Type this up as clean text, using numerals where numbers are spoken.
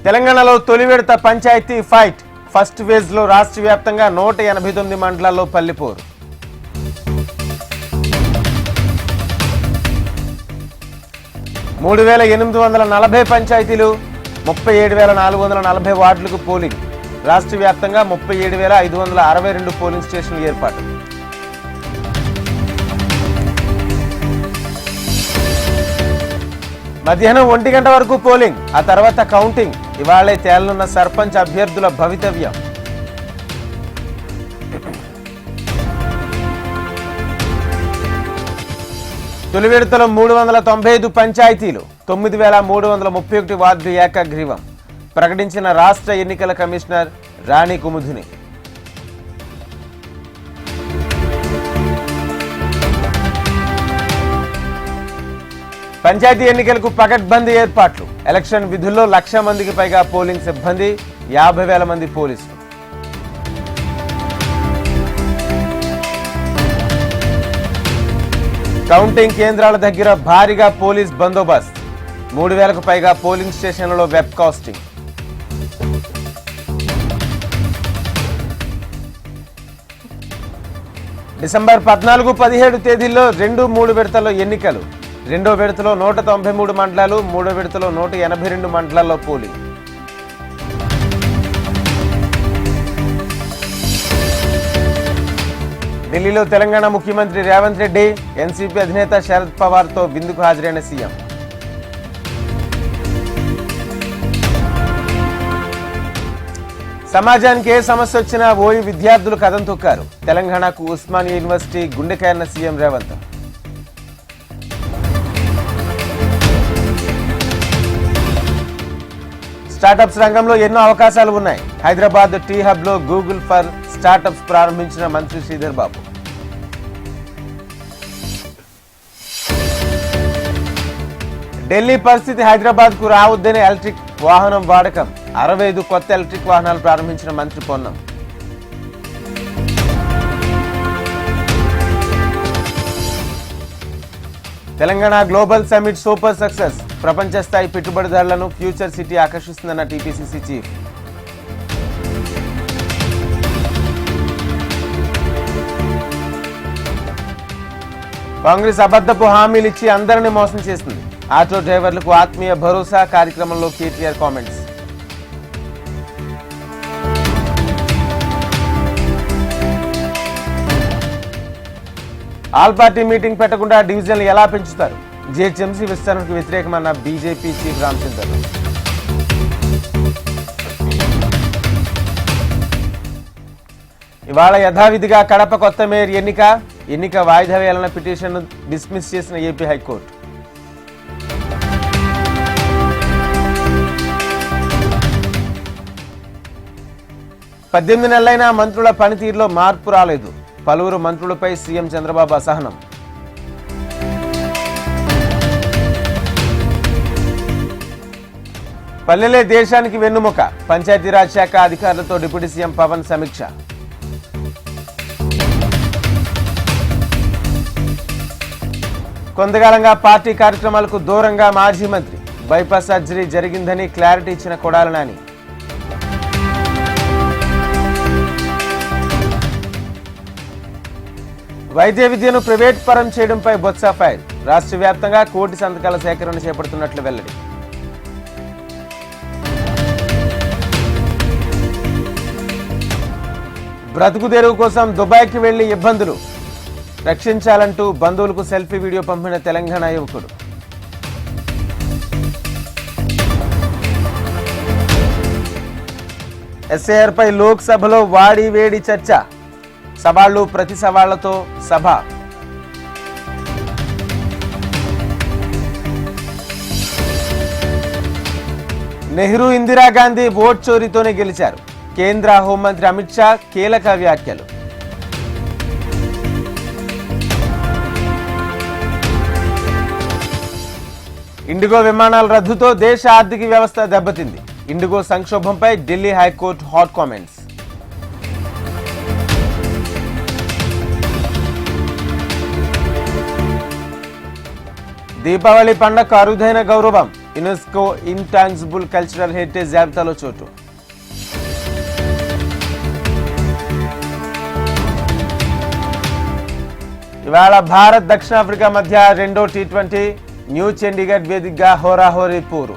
తెలంగాణలో తొలి విడత పంచాయతీ ఫైట్. ఫస్ట్ ఫేజ్ లో రాష్ట్ర వ్యాప్తంగా 189 మండలాల్లో పల్లిపోరు. వేల 840 పంచాయతీలు, 37,440 వార్డులకు పోలింగ్. రాష్ట్ర వ్యాప్తంగా 37,562 పోలింగ్ స్టేషన్లు ఏర్పాటు. మధ్యాహ్నం 1 గంట వరకు పోలింగ్, ఆ తర్వాత కౌంటింగ్. ఇవాళే తేలనున్న సర్పంచ్ అభ్యర్థుల భవితవ్యం. తొలి విడతలో 395 పంచాయతీలు, 9,331 వార్డు ఏకగ్రీవం ప్రకటించిన రాష్ట్ర ఎన్నికల కమిషనర్ రాణి కుముదిని. పంచాయతీ ఎన్నికలకు పకడ్బందీ ఏర్పాట్లు. ఎలక్షన్ విధుల్లో 1,00,000 మందికి పైగా పోలింగ్ సిబ్బంది, 50,000 మంది పోలీసులు. కౌంటింగ్ కేంద్రాల దగ్గర భారీగా పోలీస్ బందోబస్తు. 3,000కు పైగా పోలింగ్ స్టేషన్లలో వెబ్ కాస్టింగ్. డిసెంబర్ 14, 17 తేదీల్లో 2, 3 విడతల్లో ఎన్నికలు. రెండో విడతలో 193 మండలాలు, మూడో విడతలో 182 మండలాల్లో పోలింగ్. ఢిల్లీలో తెలంగాణ ముఖ్యమంత్రి రేవంత్ రెడ్డి, ఎన్సీపీ అధినేత శరద్ పవార్తో విందుకు హాజరైన సీఎం. సమాజానికి ఏ సమస్య వచ్చినా ఓయి విద్యార్థులు కథం తొక్కారు. తెలంగాణకు ఉస్మానియా యూనివర్సిటీ గుండెకాయన్న సీఎం రేవంత్. స్టార్టప్స్ రంగంలో ఎన్నో అవకాశాలు ఉన్నాయి. హైదరాబాద్ టీ హబ్ లో గూగుల్ ఫర్ స్టార్టప్స్ ప్రారంభించిన మంత్రి శ్రీధర్ బాబు. ఢిల్లీ పరిస్థితి హైదరాబాద్ కు రావద్దని ఎలక్ట్రిక్ వాహనం వాడకం. 65 కొత్త ఎలక్ట్రిక్ వాహనాలు ప్రారంభించిన మంత్రి Ponnam. Telangana global summit super success. ప్రపంచ స్థాయి పెట్టుబడిదారులను ఫ్యూచర్ సిటీ ఆకర్షిస్తుందన్న టీపీసీసీ చీఫ్. కాంగ్రెస్ అబద్ధపు హామీలిచ్చి అందరినీ మోసం చేస్తుంది. ఆటో డ్రైవర్లకు ఆత్మీయ భరోసా కార్యక్రమంలో KTR comments. All party meeting పెట్టకుండా డివిజన్లు ఎలా పెంచుతారు? జీహెచ్ఎంసీ విస్తరణకు వ్యతిరేకమన్న బీజేపీ చీఫ్ రామచంద్ర. ఇవాళ యథావిధిగా కడప కొత్త మేయర్ ఎన్నిక వాయిదా వేయాలన్న పిటిషన్ను డిస్మిస్ చేసిన ఏపీ హైకోర్టు. పద్దెనిమిది నెలలైనా మంత్రుల పనితీరులో మార్పు రాలేదు. పలువురు మంత్రులపై సీఎం చంద్రబాబు అసహనం. పల్లెలే దేశానికి వెన్నుముక. పంచాయతీరాజ్ శాఖ అధికారులతో డిప్యూటీ సీఎం పవన్ సమీక్ష. కొంతకాలంగా పార్టీ కార్యక్రమాలకు దూరంగా మాజీ మంత్రి. బైపాస్ సర్జరీ జరిగిందని క్లారిటీ ఇచ్చిన కొడాలి నాని. వైద్య విద్యను ప్రైవేట్ పరం చేయడంపై బొత్స ఫైర్. రాష్ట్ర వ్యాప్తంగా 1 కోటి సంతకాల సేకరణ చేపడుతున్నట్లు వెల్లడి. బ్రతుకు తెరువు కోసం దుబాయ్కి వెళ్లి ఇబ్బందులు రక్షించాలంటూ బంధువులకు సెల్ఫీ వీడియో పంపిన తెలంగాణ యువకుడు. ఎస్ఐఆర్ పై లోక్సభలో వాడి వేడి చర్చ. సవాళ్లు ప్రతి సవాళ్లతో సభ. నెహ్రూ, ఇందిరాగాంధీ ఓట్ చోరీతోనే గెలిచారు. కేంద్ర హోంమంత్రి అమిత్ షా కీలక వ్యాఖ్యలు. ఇండిగో విమానాల రద్దుతో దేశ ఆర్థిక వ్యవస్థ దెబ్బతింది. ఇండిగో సంక్షోభంపై Delhi high court hot comments. Deepavali పండగకు అరుదైన గౌరవం. యునెస్కో ఇంటాంజిబుల్ కల్చరల్ హెరిటేజ్ జాబితాలో చోటు. ఇవాళ భారత్ దక్షిణాఫ్రికా మధ్య రెండో T20 న్యూ చండీగఢ్ వేదికగా హోరాహోరీ పోరు.